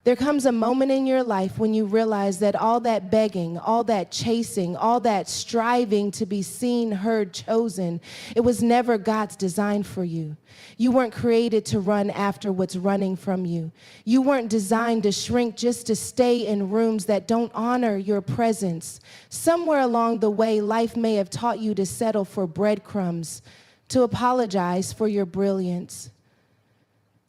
There comes a moment in your life when you realize that all that begging, all that chasing, all that striving to be seen, heard, chosen, it was never God's design for you. You weren't created to run after what's running from you. You weren't designed to shrink just to stay in rooms that don't honor your presence. Somewhere along the way, life may have taught you to settle for breadcrumbs, to apologize for your brilliance,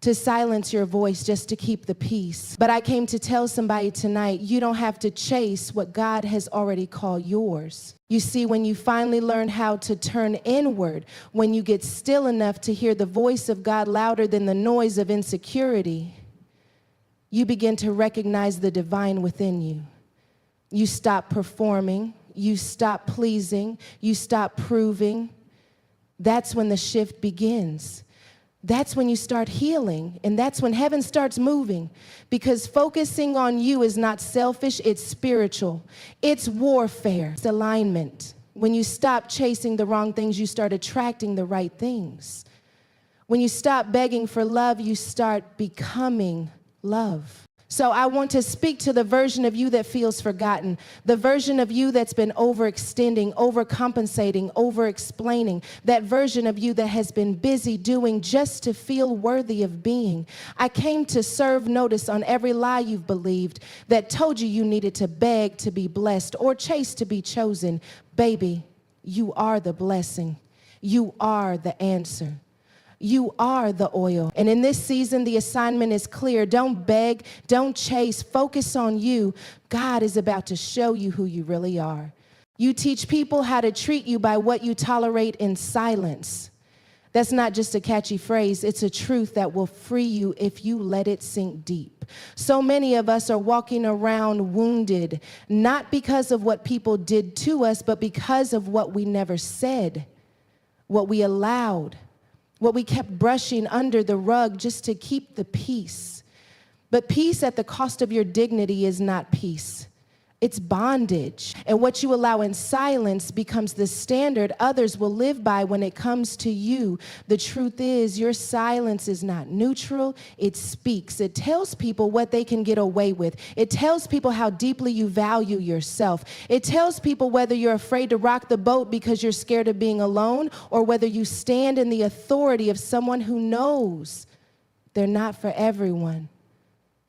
to silence your voice just to keep the peace. But I came to tell somebody tonight, you don't have to chase what God has already called yours. You see, when you finally learn how to turn inward, when you get still enough to hear the voice of God louder than the noise of insecurity, you begin to recognize the divine within you. You stop performing, you stop pleasing, you stop proving. That's when the shift begins. That's when you start healing, and that's when heaven starts moving, because focusing on you is not selfish, it's spiritual. It's warfare, it's alignment. When you stop chasing the wrong things, you start attracting the right things. When you stop begging for love, you start becoming love. So I want to speak to the version of you that feels forgotten, the version of you that's been overextending, overcompensating, overexplaining, that version of you that has been busy doing just to feel worthy of being. I came to serve notice on every lie you've believed that told you you needed to beg to be blessed or chase to be chosen. Baby, you are the blessing. You are the answer. You are the oil. And in this season, the assignment is clear. Don't beg, don't chase, focus on you. God is about to show you who you really are. You teach people how to treat you by what you tolerate in silence. That's not just a catchy phrase. It's a truth that will free you if you let it sink deep. So many of us are walking around wounded, not because of what people did to us, but because of what we never said, what we allowed, what we kept brushing under the rug just to keep the peace. But peace at the cost of your dignity is not peace. It's bondage. And what you allow in silence becomes the standard others will live by when it comes to you. The truth is, your silence is not neutral. It speaks. It tells people what they can get away with. It tells people how deeply you value yourself. It tells people whether you're afraid to rock the boat because you're scared of being alone, or whether you stand in the authority of someone who knows they're not for everyone,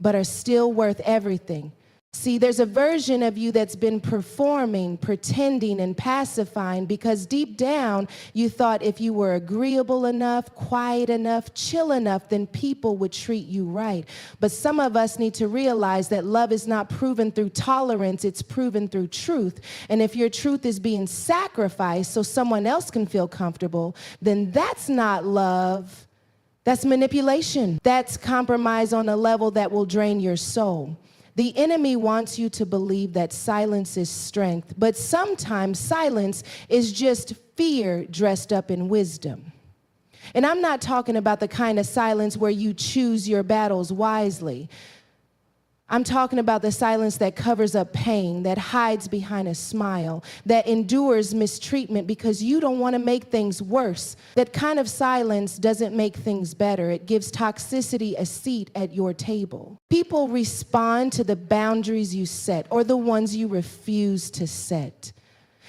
but are still worth everything. See, there's a version of you that's been performing, pretending, and pacifying because deep down you thought if you were agreeable enough, quiet enough, chill enough, then people would treat you right. But some of us need to realize that love is not proven through tolerance, it's proven through truth. And if your truth is being sacrificed so someone else can feel comfortable, then that's not love. That's manipulation. That's compromise on a level that will drain your soul. The enemy wants you to believe that silence is strength, but sometimes silence is just fear dressed up in wisdom. And I'm not talking about the kind of silence where you choose your battles wisely. I'm talking about the silence that covers up pain, that hides behind a smile, that endures mistreatment because you don't want to make things worse. That kind of silence doesn't make things better. It gives toxicity a seat at your table. People respond to the boundaries you set or the ones you refuse to set.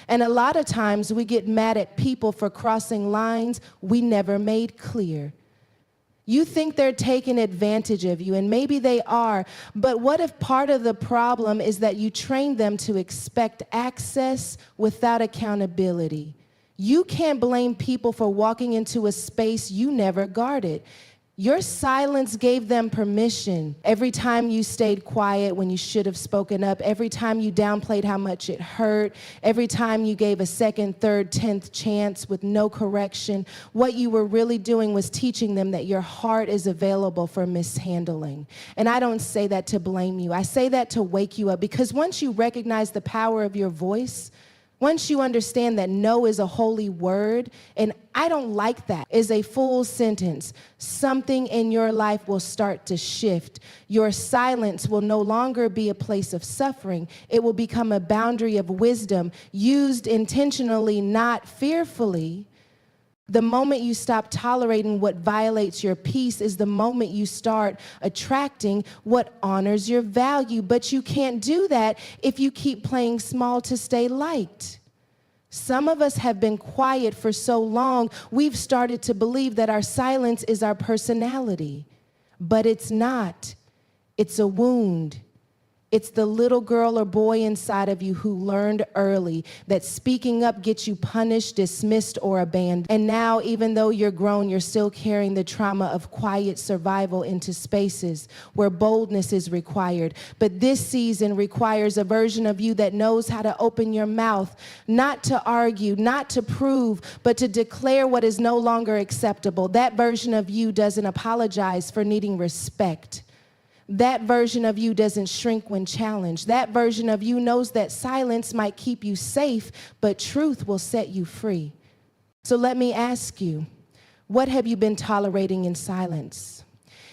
And a lot of times we get mad at people for crossing lines we never made clear. You think they're taking advantage of you, and maybe they are, but what if part of the problem is that you train them to expect access without accountability? You can't blame people for walking into a space you never guarded. Your silence gave them permission. Every time you stayed quiet when you should have spoken up, every time you downplayed how much it hurt, every time you gave a second, third, 10th chance with no correction, what you were really doing was teaching them that your heart is available for mishandling. And I don't say that to blame you. I say that to wake you up, because once you recognize the power of your voice, once you understand that no is a holy word, and I don't like that, is a full sentence, something in your life will start to shift. Your silence will no longer be a place of suffering. It will become a boundary of wisdom, used intentionally, not fearfully, The moment you stop tolerating what violates your peace is the moment you start attracting what honors your value. But you can't do that if you keep playing small to stay liked. Some of us have been quiet for so long, we've started to believe that our silence is our personality. But it's not. It's a wound. It's the little girl or boy inside of you who learned early that speaking up gets you punished, dismissed, or abandoned. And now, even though you're grown, you're still carrying the trauma of quiet survival into spaces where boldness is required. But this season requires a version of you that knows how to open your mouth, not to argue, not to prove, but to declare what is no longer acceptable. That version of you doesn't apologize for needing respect. That version of you doesn't shrink when challenged. That version of you knows that silence might keep you safe, but truth will set you free. So let me ask you, what have you been tolerating in silence?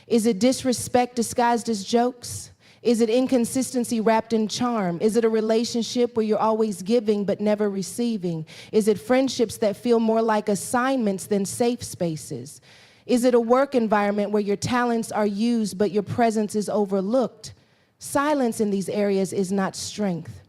Is it disrespect disguised as jokes? Is it inconsistency wrapped in charm? Is it a relationship where you're always giving but never receiving? Is it friendships that feel more like assignments than safe spaces? Is it a work environment where your talents are used but your presence is overlooked? Silence in these areas is not strength.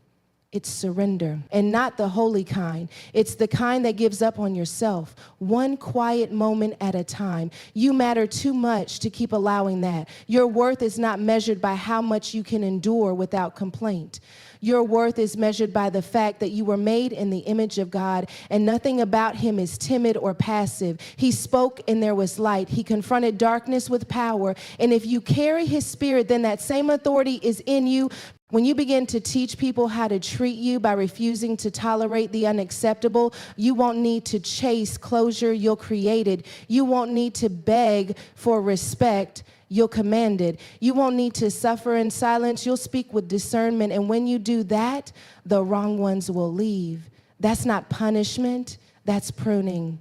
It's surrender, and not the holy kind. It's the kind that gives up on yourself, one quiet moment at a time. You matter too much to keep allowing that. Your worth is not measured by how much you can endure without complaint. Your worth is measured by the fact that you were made in the image of God, and nothing about him is timid or passive. He spoke and there was light. He confronted darkness with power. And if you carry his spirit, then that same authority is in you. When you begin to teach people how to treat you by refusing to tolerate the unacceptable, you won't need to chase closure, you'll create it. You won't need to beg for respect, you'll command it. You won't need to suffer in silence, you'll speak with discernment. And when you do that, the wrong ones will leave. That's not punishment, that's pruning.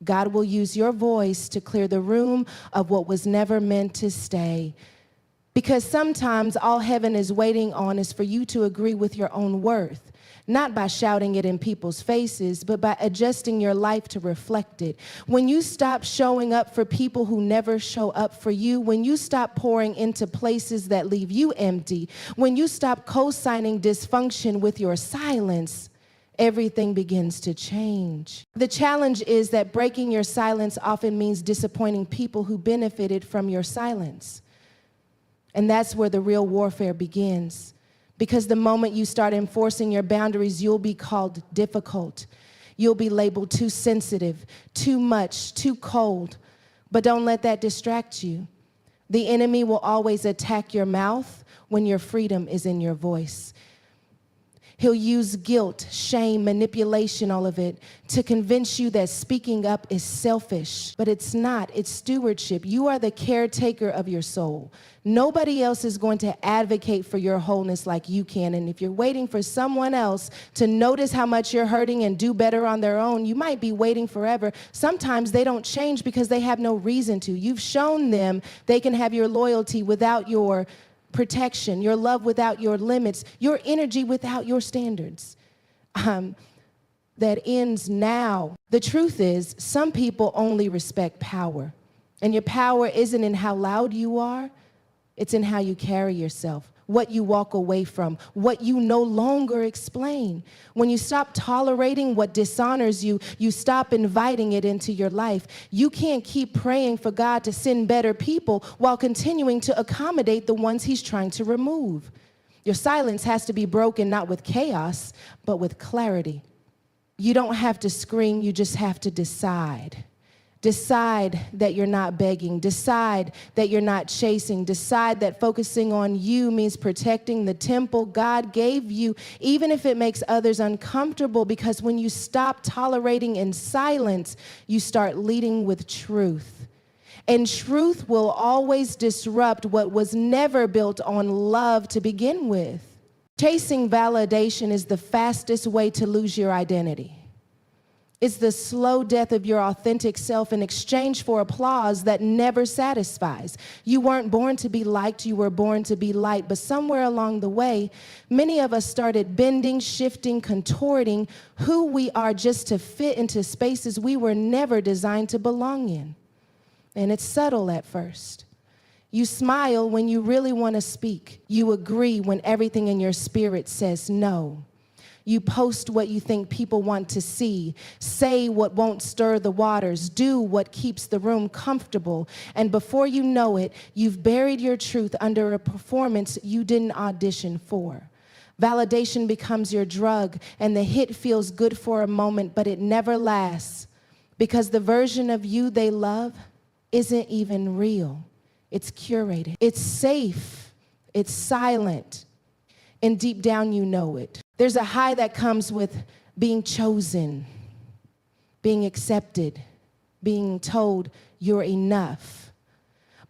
God will use your voice to clear the room of what was never meant to stay. Because sometimes all heaven is waiting on is for you to agree with your own worth, not by shouting it in people's faces, but by adjusting your life to reflect it. When you stop showing up for people who never show up for you, when you stop pouring into places that leave you empty, when you stop co-signing dysfunction with your silence, everything begins to change. The challenge is that breaking your silence often means disappointing people who benefited from your silence. And that's where the real warfare begins. Because the moment you start enforcing your boundaries, you'll be called difficult. You'll be labeled too sensitive, too much, too cold. But don't let that distract you. The enemy will always attack your mouth when your freedom is in your voice. He'll use guilt, shame, manipulation, all of it, to convince you that speaking up is selfish. But it's not. It's stewardship. You are the caretaker of your soul. Nobody else is going to advocate for your wholeness like you can. And if you're waiting for someone else to notice how much you're hurting and do better on their own, you might be waiting forever. Sometimes they don't change because they have no reason to. You've shown them they can have your loyalty without your protection, your love without your limits, your energy without your standards. That ends now. The truth is, some people only respect power. And your power isn't in how loud you are, it's in how you carry yourself, what you walk away from, what you no longer explain. When you stop tolerating what dishonors you, you stop inviting it into your life. You can't keep praying for God to send better people while continuing to accommodate the ones he's trying to remove. Your silence has to be broken not with chaos, but with clarity. You don't have to scream, you just have to decide. Decide that you're not begging. Decide that you're not chasing. Decide that focusing on you means protecting the temple God gave you, even if it makes others uncomfortable, because when you stop tolerating in silence, you start leading with truth. And truth will always disrupt what was never built on love to begin with. Chasing validation is the fastest way to lose your identity. It's the slow death of your authentic self in exchange for applause that never satisfies. You weren't born to be liked, you were born to be light. But somewhere along the way, many of us started bending, shifting, contorting who we are just to fit into spaces we were never designed to belong in. And it's subtle at first. You smile when you really want to speak. You agree when everything in your spirit says no. You post what you think people want to see, say what won't stir the waters, do what keeps the room comfortable, and before you know it, you've buried your truth under a performance you didn't audition for. Validation becomes your drug, and the hit feels good for a moment, but it never lasts, because the version of you they love isn't even real. It's curated. It's safe. It's silent. And deep down, you know it. There's a high that comes with being chosen, being accepted, being told you're enough.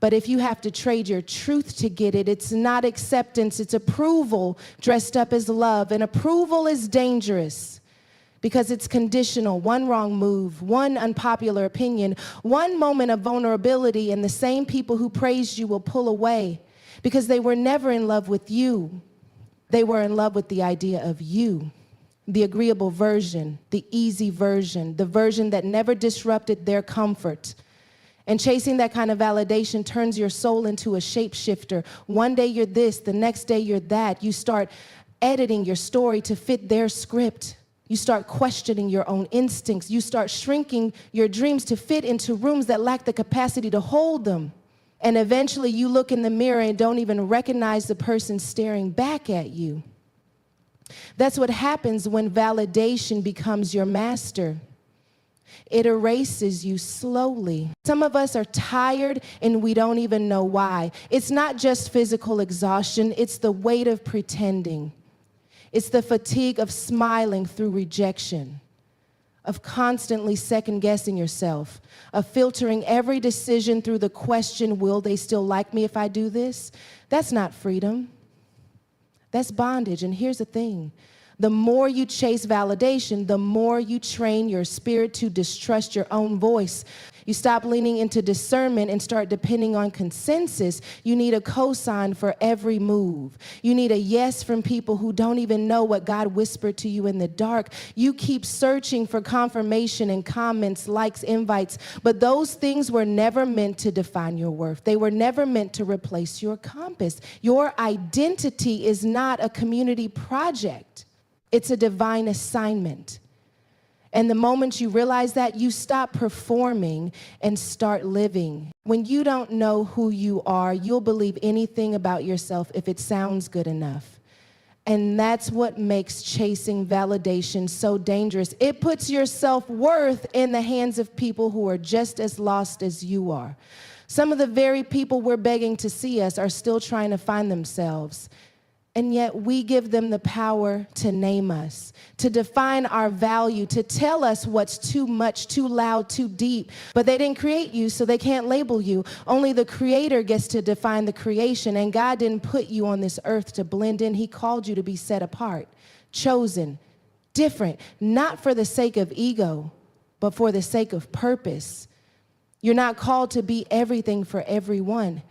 But if you have to trade your truth to get it, it's not acceptance, it's approval dressed up as love. And approval is dangerous because it's conditional. One wrong move, one unpopular opinion, one moment of vulnerability, and the same people who praised you will pull away because they were never in love with you. They were in love with the idea of you, the agreeable version, the easy version, the version that never disrupted their comfort. And chasing that kind of validation turns your soul into a shapeshifter. One day you're this, the next day you're that. You start editing your story to fit their script. You start questioning your own instincts. You start shrinking your dreams to fit into rooms that lack the capacity to hold them. And eventually you look in the mirror and don't even recognize the person staring back at you. That's what happens when validation becomes your master. It erases you slowly. Some of us are tired and we don't even know why. It's not just physical exhaustion, it's the weight of pretending. It's the fatigue of smiling through rejection, of constantly second-guessing yourself, of filtering every decision through the question, will they still like me if I do this? That's not freedom. That's bondage. And here's the thing. The more you chase validation, the more you train your spirit to distrust your own voice. You stop leaning into discernment and start depending on consensus. You need a cosign for every move. You need a yes from people who don't even know what God whispered to you in the dark. You keep searching for confirmation in comments, likes, invites, but those things were never meant to define your worth. They were never meant to replace your compass. Your identity is not a community project. It's a divine assignment. And the moment you realize that, you stop performing and start living. When you don't know who you are, you'll believe anything about yourself if it sounds good enough. And that's what makes chasing validation so dangerous. It puts your self-worth in the hands of people who are just as lost as you are. Some of the very people we're begging to see us are still trying to find themselves. And yet we give them the power to name us, to define our value, to tell us what's too much, too loud, too deep. But they didn't create you, so they can't label you. Only the Creator gets to define the creation. And God didn't put you on this earth to blend in. He called you to be set apart, chosen, different, not for the sake of ego, but for the sake of purpose. You're not called to be everything for everyone.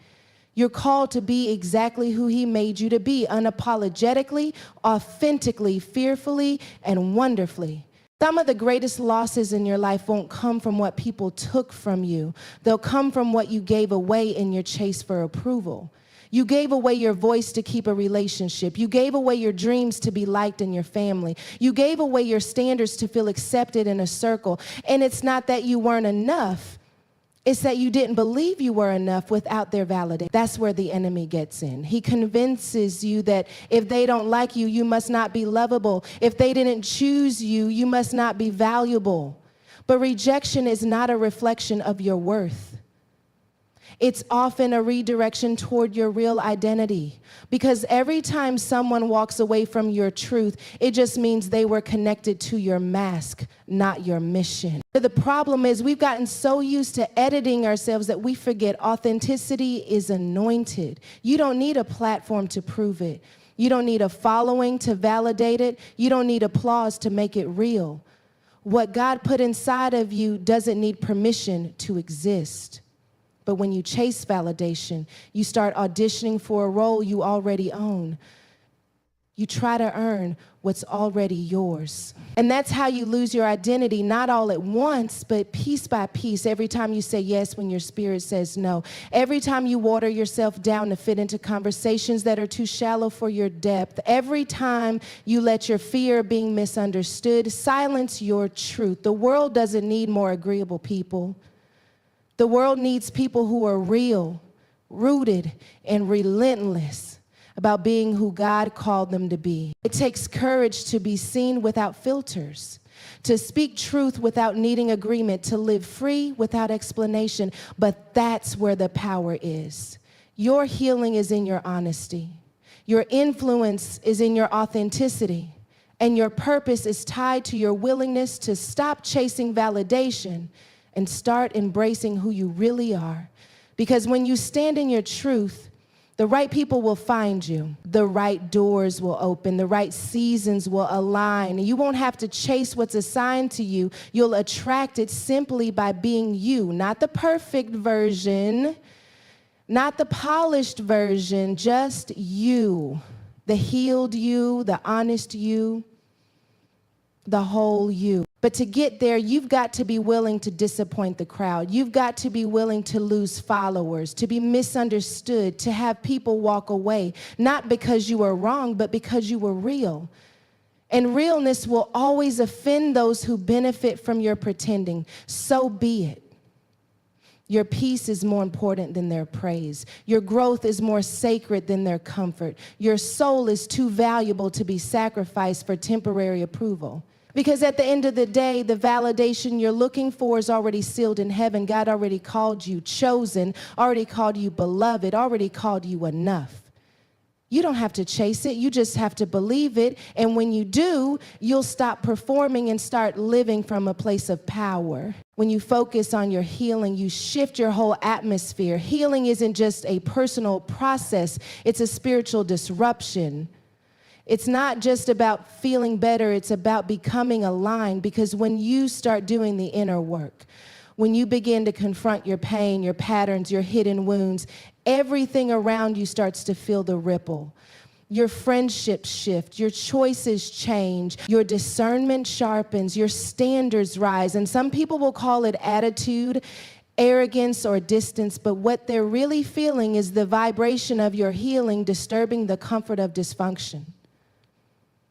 You're called to be exactly who He made you to be, unapologetically, authentically, fearfully, and wonderfully. Some of the greatest losses in your life won't come from what people took from you. They'll come from what you gave away in your chase for approval. You gave away your voice to keep a relationship. You gave away your dreams to be liked in your family. You gave away your standards to feel accepted in a circle. And it's not that you weren't enough. It's that you didn't believe you were enough without their validation. That's where the enemy gets in. He convinces you that if they don't like you, you must not be lovable. If they didn't choose you, you must not be valuable. But rejection is not a reflection of your worth. It's often a redirection toward your real identity. Because every time someone walks away from your truth, it just means they were connected to your mask, not your mission. The problem is we've gotten so used to editing ourselves that we forget authenticity is anointed. You don't need a platform to prove it. You don't need a following to validate it. You don't need applause to make it real. What God put inside of you doesn't need permission to exist. But when you chase validation, you start auditioning for a role you already own. You try to earn what's already yours. And that's how you lose your identity, not all at once, but piece by piece. Every time you say yes when your spirit says no. Every time you water yourself down to fit into conversations that are too shallow for your depth. Every time you let your fear of being misunderstood silence your truth. The world doesn't need more agreeable people. The world needs people who are real, rooted, and relentless about being who God called them to be. It takes courage to be seen without filters, to speak truth without needing agreement, to live free without explanation. But that's where the power is. Your healing is in your honesty. Your influence is in your authenticity. And your purpose is tied to your willingness to stop chasing validation and start embracing who you really are. Because when you stand in your truth, the right people will find you. The right doors will open. The right seasons will align. You won't have to chase what's assigned to you. You'll attract it simply by being you, not the perfect version, not the polished version, just you, the healed you, the honest you, the whole you. But to get there, you've got to be willing to disappoint the crowd. You've got to be willing to lose followers, to be misunderstood, to have people walk away, not because you were wrong, but because you were real. And realness will always offend those who benefit from your pretending. So be it. Your peace is more important than their praise. Your growth is more sacred than their comfort. Your soul is too valuable to be sacrificed for temporary approval. Because at the end of the day, the validation you're looking for is already sealed in heaven. God already called you chosen, already called you beloved, already called you enough. You don't have to chase it. You just have to believe it. And when you do, you'll stop performing and start living from a place of power. When you focus on your healing, you shift your whole atmosphere. Healing isn't just a personal process. It's a spiritual disruption. It's not just about feeling better, it's about becoming aligned, because when you start doing the inner work, when you begin to confront your pain, your patterns, your hidden wounds, everything around you starts to feel the ripple. Your friendships shift, your choices change, your discernment sharpens, your standards rise. And some people will call it attitude, arrogance, or distance, but what they're really feeling is the vibration of your healing disturbing the comfort of dysfunction.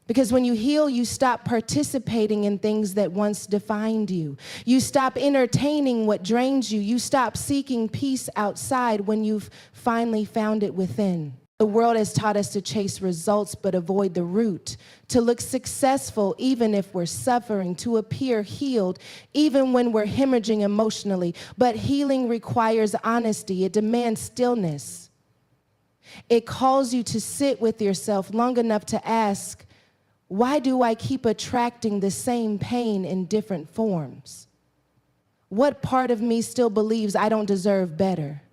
Because when you heal, you stop participating in things that once defined you. You stop entertaining what drains you. You stop seeking peace outside when you've finally found it within. The world has taught us to chase results but avoid the root, to look successful even if we're suffering, to appear healed even when we're hemorrhaging emotionally. But healing requires honesty. It demands stillness. It calls you to sit with yourself long enough to ask, why do I keep attracting the same pain in different forms? What part of me still believes I don't deserve better?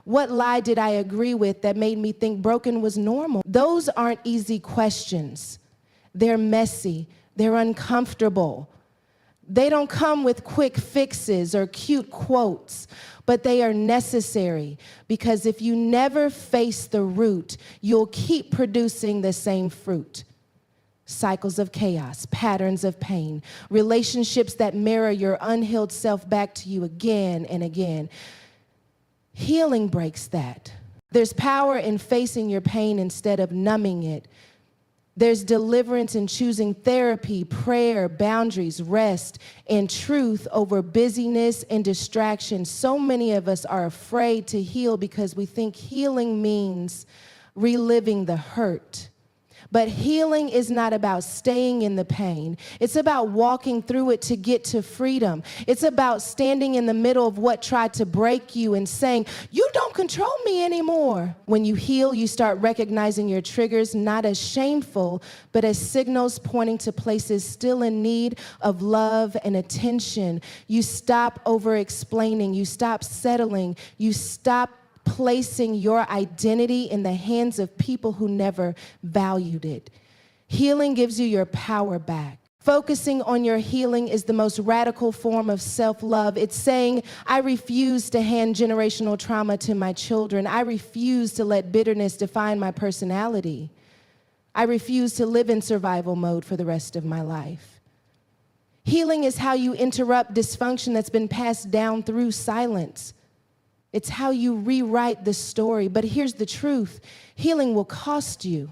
What lie did I agree with that made me think broken was normal? Those aren't easy questions. They're messy. They're uncomfortable. They don't come with quick fixes or cute quotes, but they are necessary, because if you never face the root, you'll keep producing the same fruit. Cycles of chaos, patterns of pain, relationships that mirror your unhealed self back to you again and again. Healing breaks that. There's power in facing your pain instead of numbing it. There's deliverance in choosing therapy, prayer, boundaries, rest, and truth over busyness and distraction. So many of us are afraid to heal because we think healing means reliving the hurt. But healing is not about staying in the pain. It's about walking through it to get to freedom. It's about standing in the middle of what tried to break you and saying, you don't control me anymore. When you heal, you start recognizing your triggers not as shameful, but as signals pointing to places still in need of love and attention. You stop over-explaining. You stop settling. You stop placing your identity in the hands of people who never valued it. Healing gives you your power back. Focusing on your healing is the most radical form of self-love. It's saying, I refuse to hand generational trauma to my children. I refuse to let bitterness define my personality. I refuse to live in survival mode for the rest of my life. Healing is how you interrupt dysfunction that's been passed down through silence. It's how you rewrite the story. But here's the truth. Healing will cost you.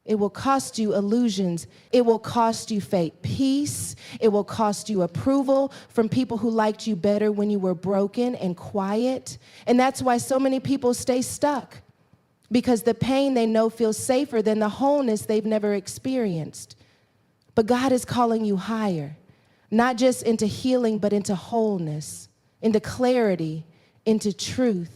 It will cost you illusions. It will cost you fake peace. It will cost you approval from people who liked you better when you were broken and quiet. And that's why so many people stay stuck, because the pain they know feels safer than the wholeness they've never experienced. But God is calling you higher, not just into healing, but into wholeness, into clarity, into truth,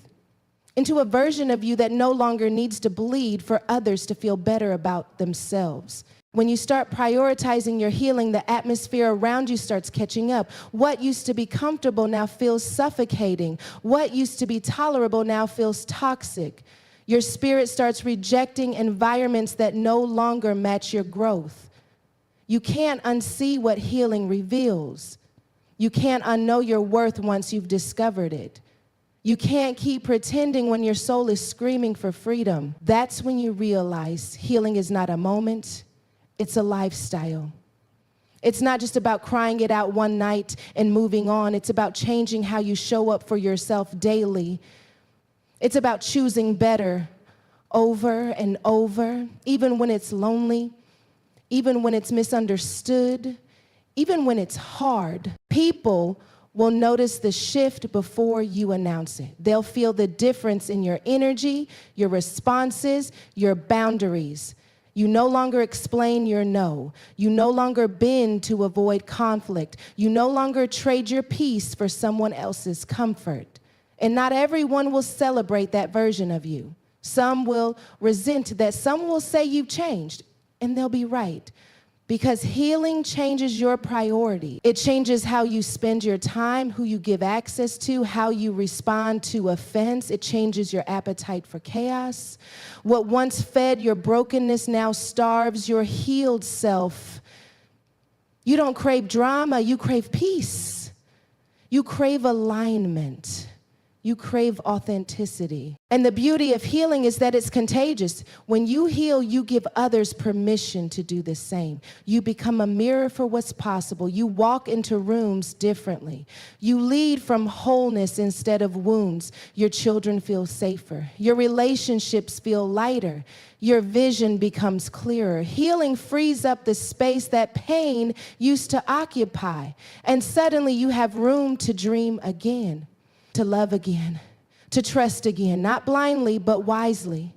into a version of you that no longer needs to bleed for others to feel better about themselves. When you start prioritizing your healing, the atmosphere around you starts catching up. What used to be comfortable now feels suffocating. What used to be tolerable now feels toxic. Your spirit starts rejecting environments that no longer match your growth. You can't unsee what healing reveals. You can't unknow your worth once you've discovered it. You can't keep pretending when your soul is screaming for freedom. That's when you realize healing is not a moment, it's a lifestyle. It's not just about crying it out one night and moving on. It's about changing how you show up for yourself daily. It's about choosing better over and over, even when it's lonely, even when it's misunderstood, even when it's hard. People will notice the shift before you announce it. They'll feel the difference in your energy, your responses, your boundaries. You no longer explain your no. You no longer bend to avoid conflict. You no longer trade your peace for someone else's comfort. And not everyone will celebrate that version of you. Some will resent that. Some will say you've changed, and they'll be right. Because healing changes your priority. It changes how you spend your time, who you give access to, how you respond to offense. It changes your appetite for chaos. What once fed your brokenness now starves your healed self. You don't crave drama, you crave peace. You crave alignment. You crave authenticity. And the beauty of healing is that it's contagious. When you heal, you give others permission to do the same. You become a mirror for what's possible. You walk into rooms differently. You lead from wholeness instead of wounds. Your children feel safer. Your relationships feel lighter. Your vision becomes clearer. Healing frees up the space that pain used to occupy. And suddenly you have room to dream again, to love again, to trust again, not blindly, but wisely.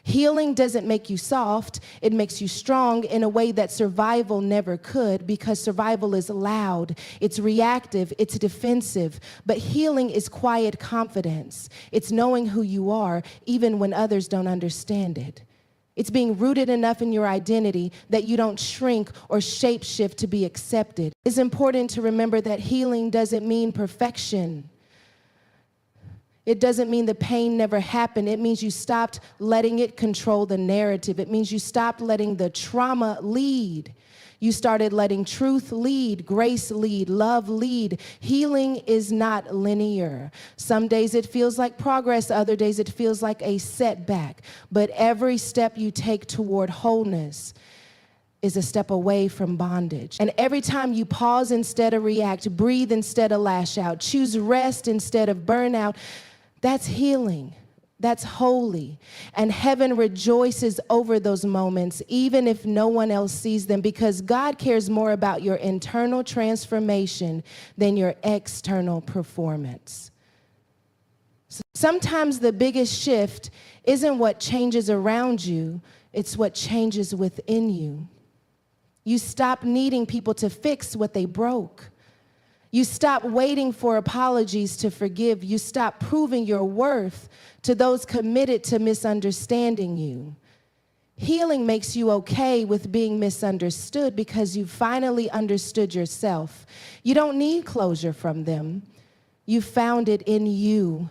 Healing doesn't make you soft. It makes you strong in a way that survival never could, because survival is loud, it's reactive, it's defensive. But healing is quiet confidence. It's knowing who you are, even when others don't understand it. It's being rooted enough in your identity that you don't shrink or shapeshift to be accepted. It's important to remember that healing doesn't mean perfection. It doesn't mean the pain never happened. It means you stopped letting it control the narrative. It means you stopped letting the trauma lead. You started letting truth lead, grace lead, love lead. Healing is not linear. Some days it feels like progress, other days it feels like a setback. But every step you take toward wholeness is a step away from bondage. And every time you pause instead of react, breathe instead of lash out, choose rest instead of burnout, that's healing. That's holy. And heaven rejoices over those moments, even if no one else sees them, because God cares more about your internal transformation than your external performance. Sometimes the biggest shift isn't what changes around you, it's what changes within you. You stop needing people to fix what they broke. You stop waiting for apologies to forgive. You stop proving your worth to those committed to misunderstanding you. Healing makes you okay with being misunderstood because you finally understood yourself. You don't need closure from them. You found it in you.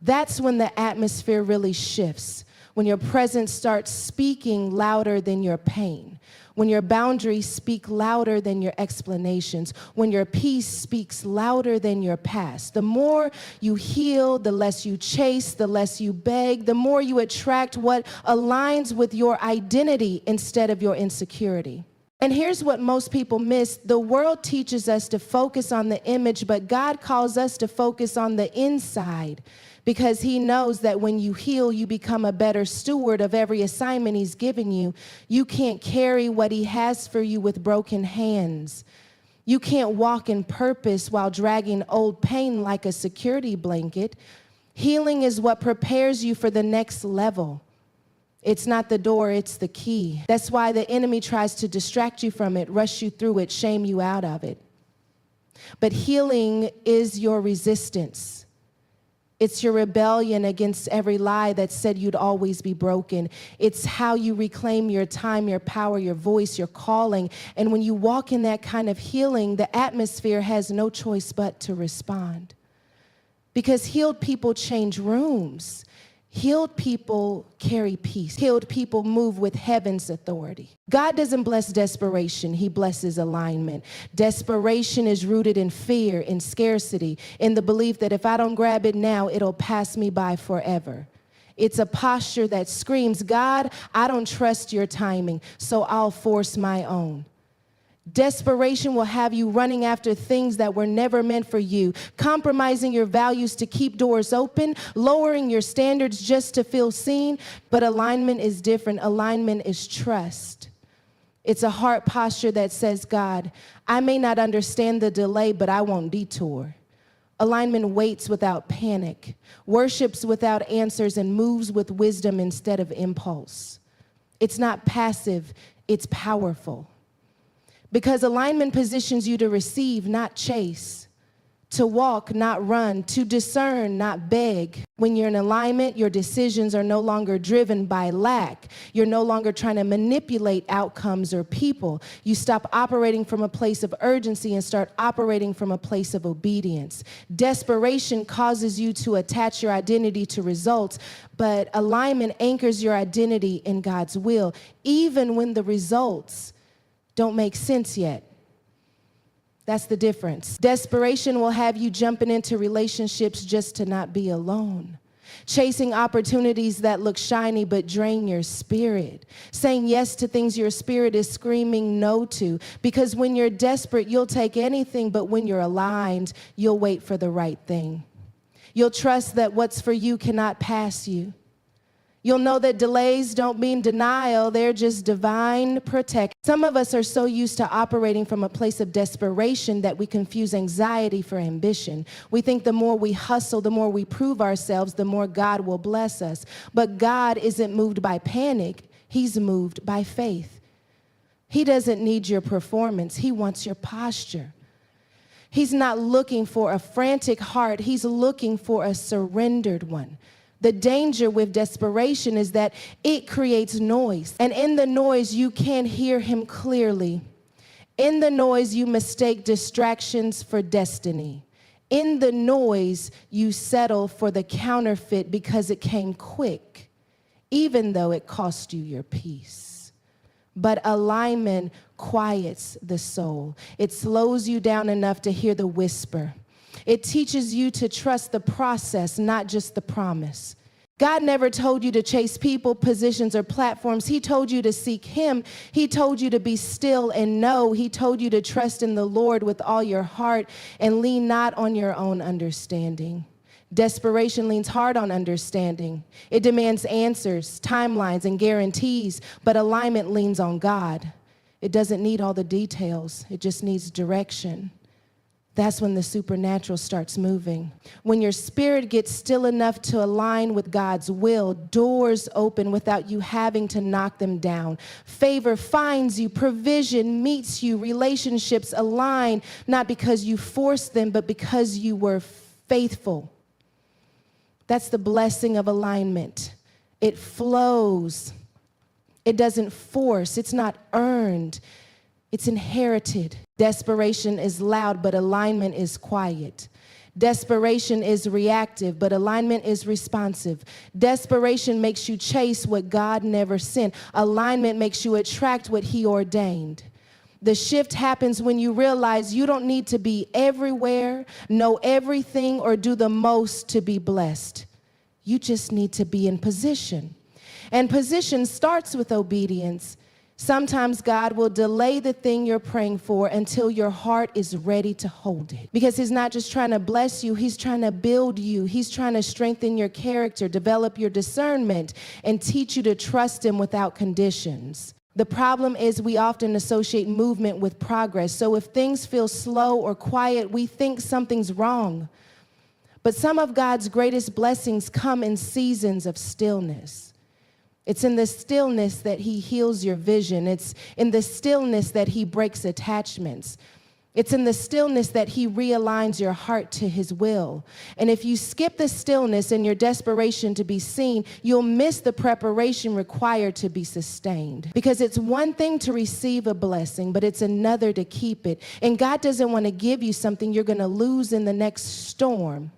That's when the atmosphere really shifts, when your presence starts speaking louder than your pain, When your boundaries speak louder than your explanations, when your peace speaks louder than your past. The more you heal, the less you chase, the less you beg, the more you attract what aligns with your identity instead of your insecurity. And here's what most people miss. The world teaches us to focus on the image, but God calls us to focus on the inside, because he knows that when you heal, you become a better steward of every assignment he's given you. You can't carry what he has for you with broken hands. You can't walk in purpose while dragging old pain like a security blanket. Healing is what prepares you for the next level. It's not the door, it's the key. That's why the enemy tries to distract you from it, rush you through it, shame you out of it. But healing is your resistance. It's your rebellion against every lie that said you'd always be broken. It's how you reclaim your time, your power, your voice, your calling. And when you walk in that kind of healing, the atmosphere has no choice but to respond. Because healed people change rooms. Healed people carry peace. Healed people move with heaven's authority. God doesn't bless desperation, he blesses alignment. Desperation is rooted in fear, in scarcity, in the belief that if I don't grab it now, it'll pass me by forever. It's a posture that screams, God, I don't trust your timing, so I'll force my own. Desperation will have you running after things that were never meant for you, compromising your values to keep doors open, lowering your standards just to feel seen. But alignment is different. Alignment is trust. It's a heart posture that says, God, I may not understand the delay, but I won't detour. Alignment waits without panic, worships without answers, and moves with wisdom instead of impulse. It's not passive, it's powerful. Because alignment positions you to receive, not chase, to walk, not run, to discern, not beg. When you're in alignment, your decisions are no longer driven by lack. You're no longer trying to manipulate outcomes or people. You stop operating from a place of urgency and start operating from a place of obedience. Desperation causes you to attach your identity to results, but alignment anchors your identity in God's will, even when the results don't make sense yet. That's the difference. Desperation will have you jumping into relationships just to not be alone. Chasing opportunities that look shiny but drain your spirit. Saying yes to things your spirit is screaming no to. Because when you're desperate, you'll take anything, but when you're aligned, you'll wait for the right thing. You'll trust that what's for you cannot pass you. You'll know that delays don't mean denial, they're just divine protection. Some of us are so used to operating from a place of desperation that we confuse anxiety for ambition. We think the more we hustle, the more we prove ourselves, the more God will bless us. But God isn't moved by panic, he's moved by faith. He doesn't need your performance, he wants your posture. He's not looking for a frantic heart, he's looking for a surrendered one. The danger with desperation is that it creates noise. And in the noise, you can't hear him clearly. In the noise, you mistake distractions for destiny. In the noise, you settle for the counterfeit because it came quick, even though it cost you your peace. But alignment quiets the soul. It slows you down enough to hear the whisper. It teaches you to trust the process, not just the promise. God never told you to chase people, positions, or platforms. He told you to seek him. He told you to be still and know. He told you to trust in the Lord with all your heart and lean not on your own understanding. Desperation leans hard on understanding. It demands answers, timelines, and guarantees, but alignment leans on God. It doesn't need all the details. It just needs direction. That's when the supernatural starts moving. When your spirit gets still enough to align with God's will, doors open without you having to knock them down. Favor finds you, provision meets you, relationships align, not because you forced them, but because you were faithful. That's the blessing of alignment. It flows. It doesn't force. It's not earned. It's inherited. Desperation is loud, but alignment is quiet. Desperation is reactive, but alignment is responsive. Desperation makes you chase what God never sent. Alignment makes you attract what He ordained. The shift happens when you realize you don't need to be everywhere, know everything, or do the most to be blessed. You just need to be in position. And position starts with obedience. Sometimes God will delay the thing you're praying for until your heart is ready to hold it. Because He's not just trying to bless you, He's trying to build you. He's trying to strengthen your character, develop your discernment, and teach you to trust Him without conditions. The problem is we often associate movement with progress. So if things feel slow or quiet, we think something's wrong. But some of God's greatest blessings come in seasons of stillness. It's in the stillness that He heals your vision. It's in the stillness that He breaks attachments. It's in the stillness that He realigns your heart to His will. And if you skip the stillness in your desperation to be seen, you'll miss the preparation required to be sustained. Because it's one thing to receive a blessing, but it's another to keep it. And God doesn't want to give you something you're going to lose in the next storm.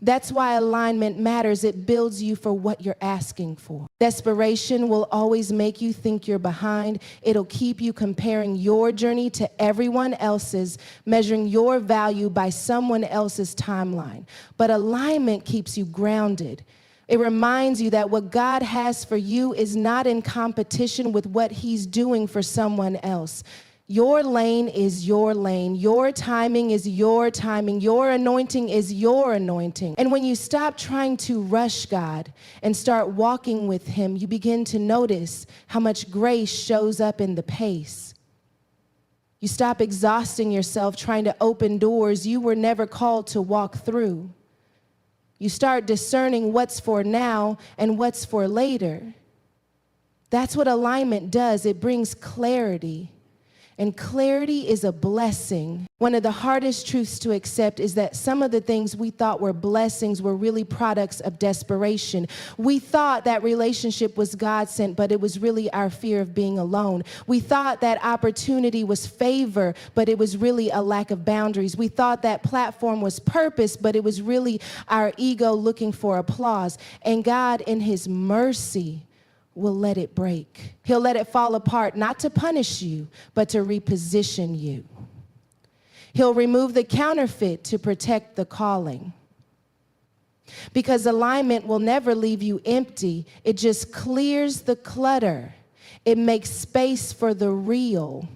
That's why alignment matters. It builds you for what you're asking for. Desperation will always make you think you're behind. It'll keep you comparing your journey to everyone else's, measuring your value by someone else's timeline. But alignment keeps you grounded. It reminds you that what God has for you is not in competition with what He's doing for someone else. Your lane is your lane. Your timing is your timing. Your anointing is your anointing. And when you stop trying to rush God and start walking with Him, you begin to notice how much grace shows up in the pace. You stop exhausting yourself trying to open doors you were never called to walk through. You start discerning what's for now and what's for later. That's what alignment does. It brings clarity. And clarity is a blessing. One of the hardest truths to accept is that some of the things we thought were blessings were really products of desperation. We thought that relationship was God-sent, but it was really our fear of being alone. We thought that opportunity was favor, but it was really a lack of boundaries. We thought that platform was purpose, but it was really our ego looking for applause. And God, in His mercy, will let it break. He'll let it fall apart, not to punish you, but to reposition you. He'll remove the counterfeit to protect the calling. Because alignment will never leave you empty. It just clears the clutter. It makes space for the real.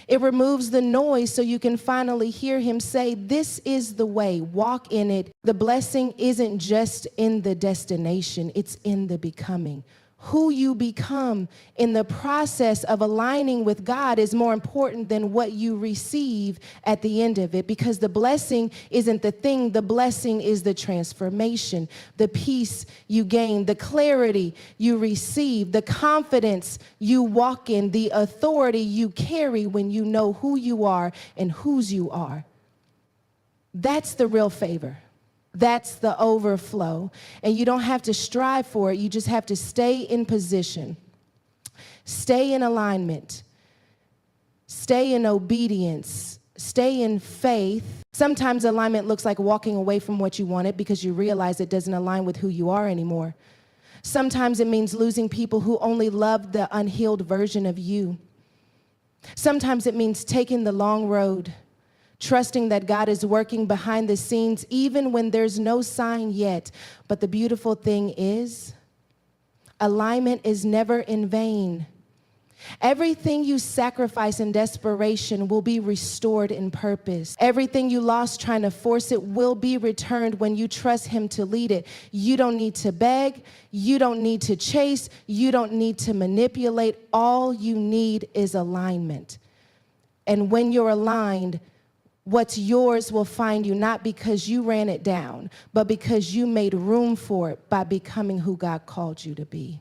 It removes the noise so you can finally hear Him say, "This is the way, walk in it." The blessing isn't just in the destination, it's in the becoming. Who you become in the process of aligning with God is more important than what you receive at the end of it, because the blessing isn't the thing. The blessing is the transformation, the peace you gain, the clarity you receive, the confidence you walk in, the authority you carry when you know who you are and whose you are. That's the real favor. That's the overflow. And you don't have to strive for it. You just have to stay in position, stay in alignment, stay in obedience, stay in faith. Sometimes alignment looks like walking away from what you wanted because you realize it doesn't align with who you are anymore. Sometimes it means losing people who only love the unhealed version of you. Sometimes it means taking the long road, trusting that God is working behind the scenes even when there's no sign yet. But the beautiful thing is, alignment is never in vain. Everything you sacrifice in desperation will be restored in purpose. Everything you lost trying to force it will be returned when you trust Him to lead it. You don't need to beg. You don't need to chase. You don't need to manipulate. All you need is alignment. And when you're aligned, what's yours will find you, not because you ran it down, but because you made room for it by becoming who God called you to be.